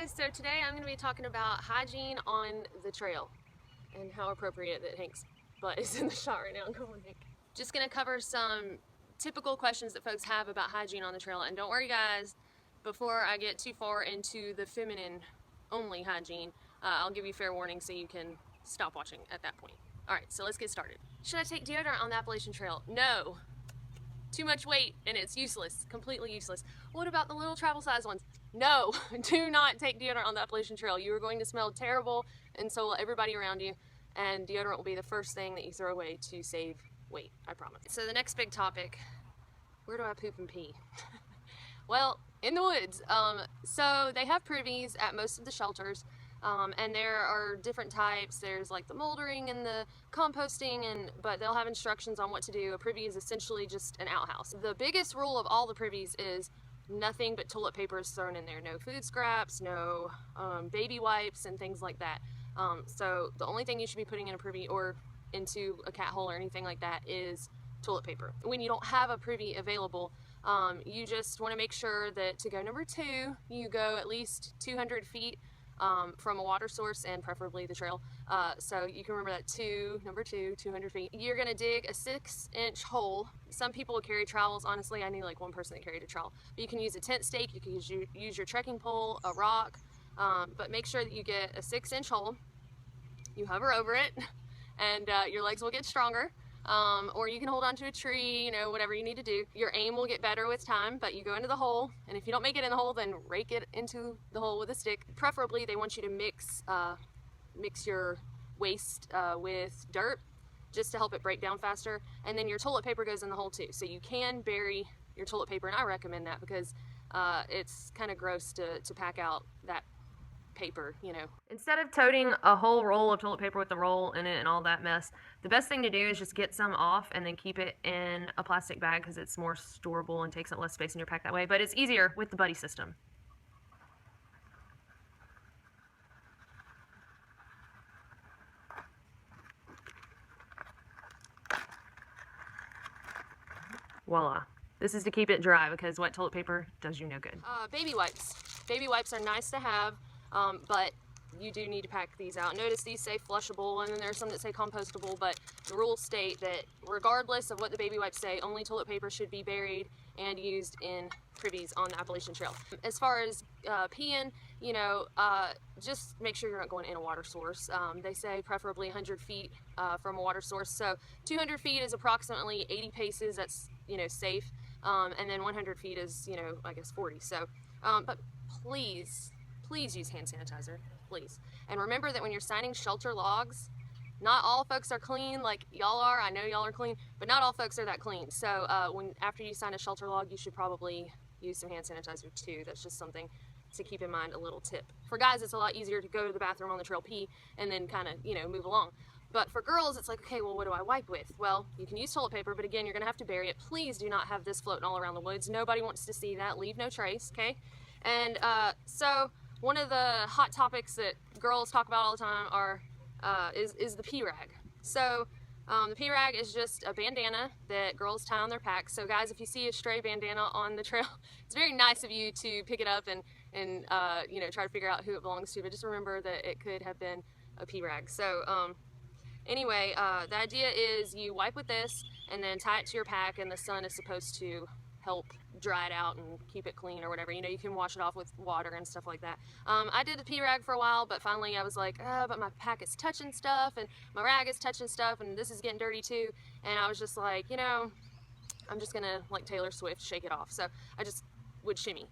guys, so today I'm going to be talking about hygiene on the trail and how appropriate that Hank's butt is in the shot right now. Come on, Hank. Just going to cover some typical questions that folks have about hygiene on the trail, and don't worry guys, before I get too far into the feminine only hygiene, I'll give you fair warning so you can stop watching at that point. Alright, so let's get started. Should I take deodorant on the Appalachian Trail? No. Too much weight and it's useless, completely useless. What about the little travel size ones? No, do not take deodorant on the Appalachian Trail. You are going to smell terrible, and so will everybody around you, and deodorant will be the first thing that you throw away to save weight, I promise. So the next big topic, where do I poop and pee? Well, in the woods. So they have privies at most of the shelters, and there are different types. There's like the moldering and the composting, but they'll have instructions on what to do. A privy is essentially just an outhouse. The biggest rule of all the privies is nothing but toilet paper is thrown in there. No food scraps, no baby wipes and things like that. So the only thing you should be putting in a privy or into a cat hole or anything like that is toilet paper. When you don't have a privy available, you just want to make sure that to go number 2, you go at least 200 feet from a water source, and preferably the trail. So you can remember that number 2, 200 feet. You're gonna dig a 6-inch hole. Some people will carry trowels. Honestly, I knew like one person that carried a trowel. But you can use a tent stake, you can use your trekking pole, a rock, but make sure that you get a 6-inch hole. You hover over it, and your legs will get stronger. Or you can hold onto a tree, you know, whatever you need to do. Your aim will get better with time, but you go into the hole, and if you don't make it in the hole, then rake it into the hole with a stick. Preferably, they want you to mix your waste with dirt, just to help it break down faster. And then your toilet paper goes in the hole too. So you can bury your toilet paper, and I recommend that because it's kind of gross to pack out that paper, you know. Instead of toting a whole roll of toilet paper with the roll in it and all that mess, the best thing to do is just get some off and then keep it in a plastic bag because it's more storable and takes up less space in your pack that way, but it's easier with the buddy system. Voila. This is to keep it dry because wet toilet paper does you no good. Baby wipes. Baby wipes are nice to have, but you do need to pack these out. Notice these say flushable, and then there are some that say compostable, but the rules state that regardless of what the baby wipes say, only toilet paper should be buried and used in privies on the Appalachian Trail. As far as peeing, you know, just make sure you're not going in a water source. They say preferably 100 feet from a water source, so 200 feet is approximately 80 paces, that's, you know, safe, and then 100 feet is, you know, I guess 40, so, but please use hand sanitizer, please. And remember that when you're signing shelter logs, not all folks are clean like y'all are. I know y'all are clean, but not all folks are that clean. So after you sign a shelter log, you should probably use some hand sanitizer too. That's just something to keep in mind, a little tip. For guys, it's a lot easier to go to the bathroom on the trail, pee, and then kind of, you know, move along. But for girls, it's like, okay, well, what do I wipe with? Well, you can use toilet paper, but again, you're gonna have to bury it. Please do not have this floating all around the woods. Nobody wants to see that. Leave no trace, okay? And so one of the hot topics that girls talk about all the time is the pee rag. So the pee rag is just a bandana that girls tie on their pack. So guys, if you see a stray bandana on the trail, it's very nice of you to pick it up and you know, try to figure out who it belongs to, but just remember that it could have been a pee rag. So anyway, the idea is you wipe with this and then tie it to your pack, and the sun is supposed to help dry it out and keep it clean or whatever. You know, you can wash it off with water and stuff like that. I did the pee rag for a while, but finally I was like, but my pack is touching stuff and my rag is touching stuff and this is getting dirty too. And I was just like, you know, I'm just gonna, like Taylor Swift, shake it off. So I just would shimmy.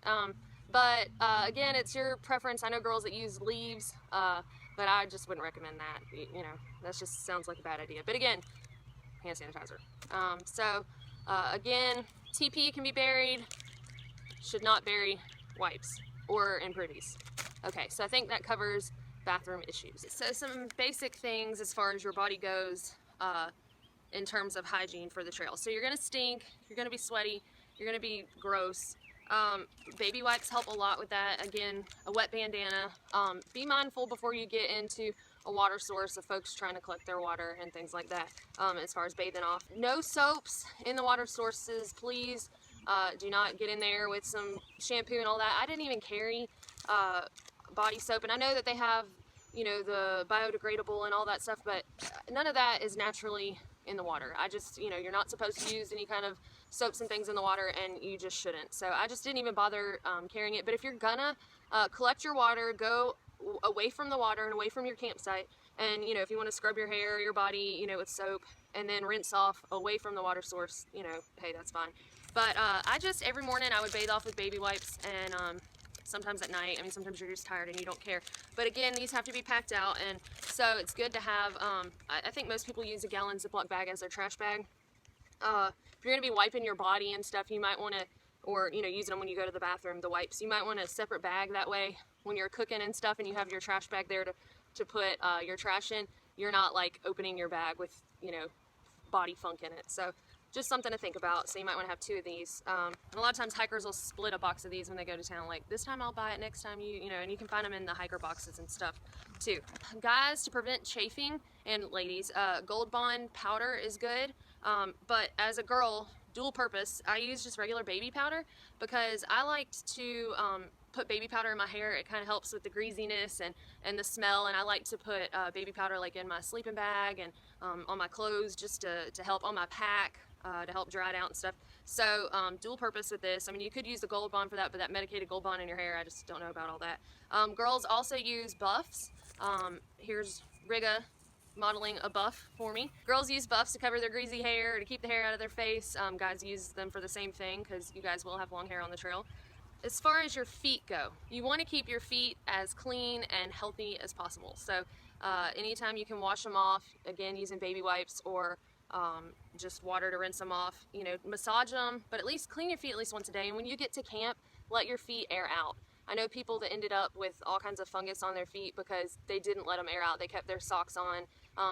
But again, it's your preference. I know girls that use leaves, but I just wouldn't recommend that. You know, that just sounds like a bad idea. But again, hand sanitizer. Again, TP can be buried, should not bury wipes or in privies. Okay, so I think that covers bathroom issues. So some basic things as far as your body goes in terms of hygiene for the trail. So you're gonna stink, you're gonna be sweaty, you're gonna be gross. Baby wipes help a lot with that. Again, a wet bandana. Be mindful before you get into a water source of folks trying to collect their water and things like that, as far as bathing off. No soaps in the water sources, please. Do not get in there with some shampoo and all that. I didn't even carry body soap, and I know that they have, you know, the biodegradable and all that stuff, but none of that is naturally in the water. I just, you know, you're not supposed to use any kind of soaps and things in the water, and you just shouldn't. So I just didn't even bother carrying it. But if you're gonna collect your water, go away from the water and away from your campsite, and, you know, if you want to scrub your hair or your body, you know, with soap, and then rinse off away from the water source, you know, hey, that's fine. But I just, every morning I would bathe off with baby wipes, and sometimes at night. I mean, sometimes you're just tired and you don't care. But again, these have to be packed out, and so it's good to have, I think most people use a gallon Ziploc bag as their trash bag. If you're gonna be wiping your body and stuff, you might wanna, or, you know, using them when you go to the bathroom, the wipes, you might want a separate bag. That way, when you're cooking and stuff and you have your trash bag there to put your trash in, you're not like opening your bag with, you know, body funk in it. So just something to think about. So you might want to have 2 of these. And a lot of times hikers will split a box of these when they go to town. Like, this time I'll buy it, next time you know, and you can find them in the hiker boxes and stuff too. Guys, to prevent chafing, and ladies, Gold Bond powder is good. But as a girl, dual purpose, I use just regular baby powder because I liked to put baby powder in my hair. It kind of helps with the greasiness and the smell, and I like to put baby powder like in my sleeping bag and on my clothes, just to help, on my pack, to help dry it out and stuff. So dual purpose with this. I mean, you could use the Gold Bond for that, but that medicated Gold Bond in your hair, I just don't know about all that. Girls also use buffs. Here's Riga modeling a buff for me. Girls use buffs to cover their greasy hair, to keep the hair out of their face. Guys use them for the same thing, because you guys will have long hair on the trail. As far as your feet go, you want to keep your feet as clean and healthy as possible. So anytime you can wash them off, again, using baby wipes or just water to rinse them off, you know, massage them, but at least clean your feet at least once a day. And when you get to camp, let your feet air out. I know people that ended up with all kinds of fungus on their feet because they didn't let them air out. They kept their socks on.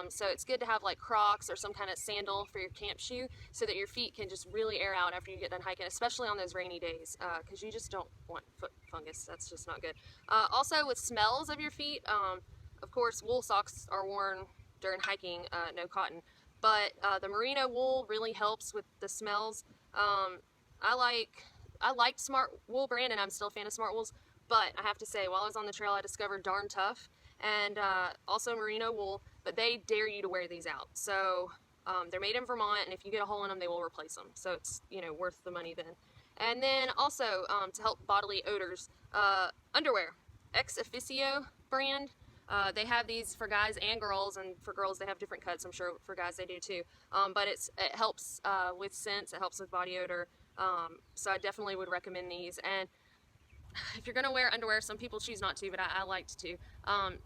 So it's good to have like Crocs or some kind of sandal for your camp shoe so that your feet can just really air out after you get done hiking, especially on those rainy days, because you just don't want foot fungus. That's just not good. Also, with smells of your feet, of course, wool socks are worn during hiking, no cotton. But the merino wool really helps with the smells. I liked Smart Wool brand, and I'm still a fan of Smart Wools. But I have to say, while I was on the trail, I discovered Darn Tough and also merino wool, but they dare you to wear these out. So they're made in Vermont, and if you get a hole in them, they will replace them. So it's, you know, worth the money then. And then also to help bodily odors, underwear, Ex-Officio brand. They have these for guys and girls, and for girls they have different cuts. I'm sure for guys they do too. But it helps with scents, it helps with body odor. So I definitely would recommend these. And if you're gonna wear underwear, some people choose not to, but I liked to.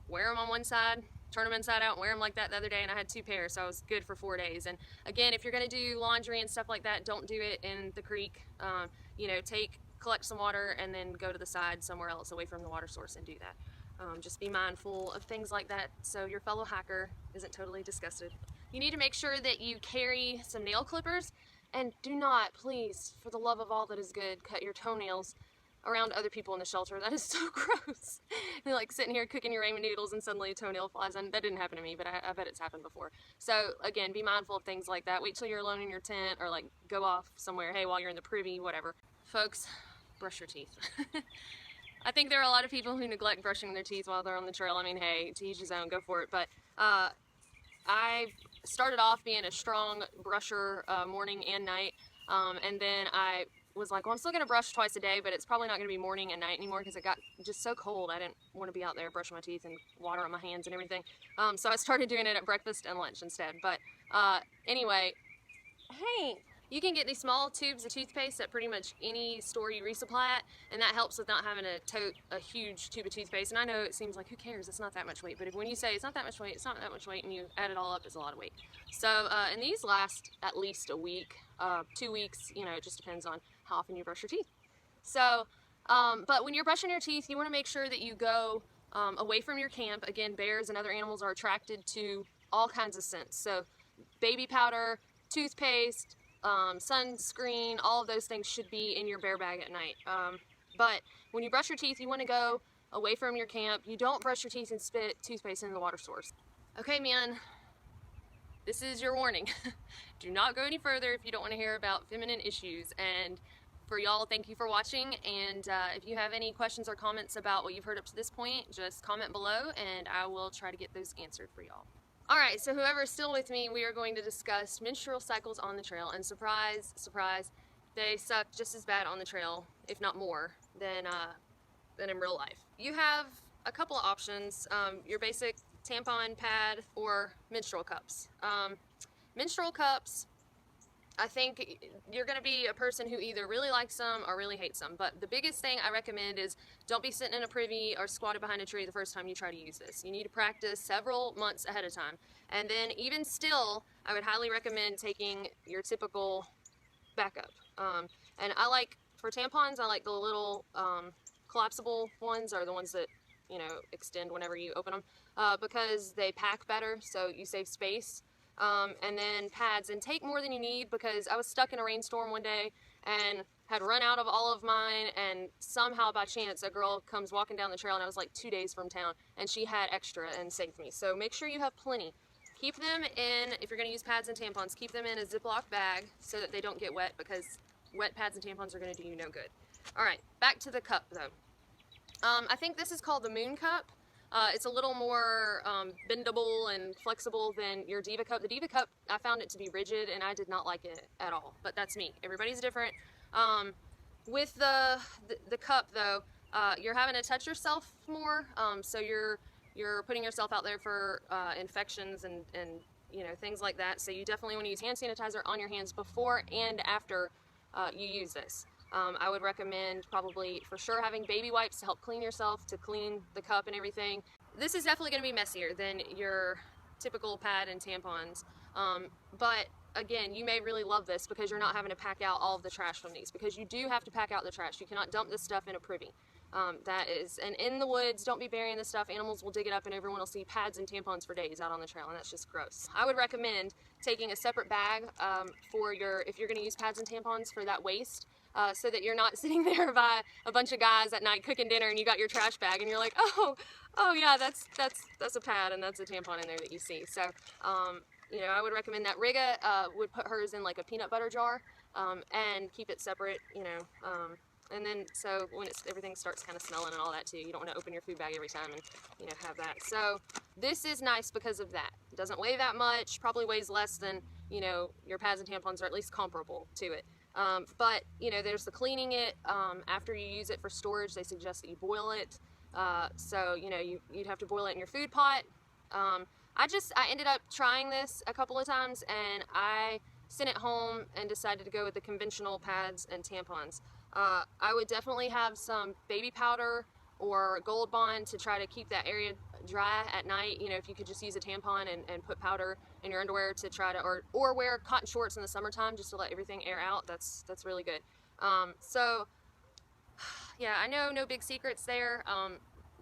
Wear them on one side, turn them inside out, and wear them like that the other day, and I had 2 pairs, so I was good for 4 days. And again, if you're gonna do laundry and stuff like that, don't do it in the creek. You know, collect some water and then go to the side somewhere else away from the water source and do that. Just be mindful of things like that so your fellow hiker isn't totally disgusted. You need to make sure that you carry some nail clippers, and do not, please, for the love of all that is good, cut your toenails around other people in the shelter. That is so gross. You're like sitting here cooking your ramen noodles and suddenly a toenail flies in. That didn't happen to me, but I bet it's happened before. So again, be mindful of things like that. Wait till you're alone in your tent, or like go off somewhere, hey, while you're in the privy, whatever. Folks, brush your teeth. I think there are a lot of people who neglect brushing their teeth while they're on the trail. I mean, hey, to each his own, go for it. But I started off being a strong brusher morning and night, and then I was like, well, I'm still going to brush twice a day, but it's probably not going to be morning and night anymore because it got just so cold. I didn't want to be out there brushing my teeth and water on my hands and everything. So I started doing it at breakfast and lunch instead. But anyway, hey, you can get these small tubes of toothpaste at pretty much any store you resupply at, and that helps with not having to tote a huge tube of toothpaste. And I know it seems like, who cares, it's not that much weight, but when you say it's not that much weight, it's not that much weight, and you add it all up, it's a lot of weight. So and these last at least a week, 2 weeks, you know, it just depends on how often you brush your teeth. So but when you're brushing your teeth, you want to make sure that you go away from your camp. Again, bears and other animals are attracted to all kinds of scents, so baby powder, toothpaste, sunscreen, all of those things should be in your bear bag at night. But when you brush your teeth, you want to go away from your camp. You don't brush your teeth and spit toothpaste into the water source. Okay, man, this is your warning. Do not go any further if you don't want to hear about feminine issues. And for y'all, thank you for watching, and if you have any questions or comments about what you've heard up to this point, just comment below and I will try to get those answered for y'all. Alright, so whoever's still with me, we are going to discuss menstrual cycles on the trail, and surprise, surprise, they suck just as bad on the trail, if not more, than in real life. You have a couple of options, your basic tampon, pad, or menstrual cups. Menstrual cups, I think you're going to be a person who either really likes them or really hates them, but the biggest thing I recommend is don't be sitting in a privy or squatted behind a tree the first time you try to use this. You need to practice several months ahead of time, and then even still, I would highly recommend taking your typical backup. And I like, for tampons, I like the little collapsible ones, or the ones that, you know, extend whenever you open them, because they pack better, so you save space. And then pads, and take more than you need, because I was stuck in a rainstorm one day and had run out of all of mine, and somehow by chance a girl comes walking down the trail, and I was like 2 days from town, and she had extra and saved me. So make sure you have plenty. Keep them in, if you're going to use pads and tampons, keep them in a Ziploc bag so that they don't get wet, because wet pads and tampons are going to do you no good. Alright, back to the cup though. I think this is called the Moon Cup. It's a little more bendable and flexible than your Diva Cup. The Diva Cup, I found it to be rigid, and I did not like it at all, but that's me. Everybody's different. With the cup though, you're having to touch yourself more, so you're putting yourself out there for infections and you know, things like that. So you definitely want to use hand sanitizer on your hands before and after you use this. I would recommend probably for sure having baby wipes to help clean yourself, to clean the cup and everything. This is definitely going to be messier than your typical pad and tampons, but again, you may really love this because you're not having to pack out all of the trash from these, because you do have to pack out the trash. You cannot dump this stuff in a privy. And in the woods, don't be burying this stuff. Animals will dig it up and everyone will see pads and tampons for days out on the trail, and that's just gross. I would recommend taking a separate bag if you're going to use pads and tampons for that waste, so that you're not sitting there by a bunch of guys at night cooking dinner and you got your trash bag and you're like, oh yeah, that's a pad and that's a tampon in there that you see. So, you know, I would recommend that. Riga would put hers in like a peanut butter jar and keep it separate, you know, and then so when everything starts kind of smelling and all that too, you don't want to open your food bag every time and, you know, have that. So this is nice because of that. It doesn't weigh that much, probably weighs less than, you know, your pads and tampons, or at least comparable to it. But, you know, there's the cleaning it after you use it for storage. They suggest that you boil it. So, you know, you'd have to boil it in your food pot. I ended up trying this a couple of times, and I sent it home and decided to go with the conventional pads and tampons. I would definitely have some baby powder or Gold Bond to try to keep that area dry at night. You know, if you could just use a tampon and put powder in your underwear to try to, or wear cotton shorts in the summertime just to let everything air out. That's really good. So yeah, I know no big secrets there.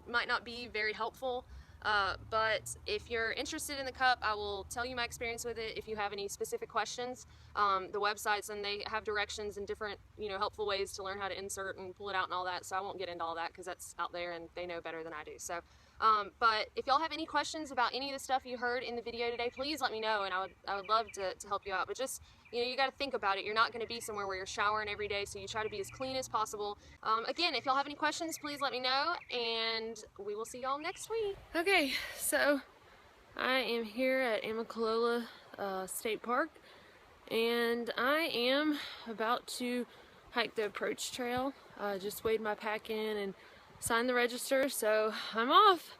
Might not be very helpful. But if you're interested in the cup, I will tell you my experience with it. If you have any specific questions, the websites, and they have directions and different, you know, helpful ways to learn how to insert and pull it out and all that. So I won't get into all that because that's out there and they know better than I do. So, but if y'all have any questions about any of the stuff you heard in the video today, please let me know, and I would love to help you out. But just, you know, you got to think about it. You're not going to be somewhere where you're showering every day, so you try to be as clean as possible. Again, if y'all have any questions, please let me know, and we will see y'all next week. Okay, so I am here at Amicalola State Park, and I am about to hike the approach trail. Just weighed my pack in and signed the register, so I'm off.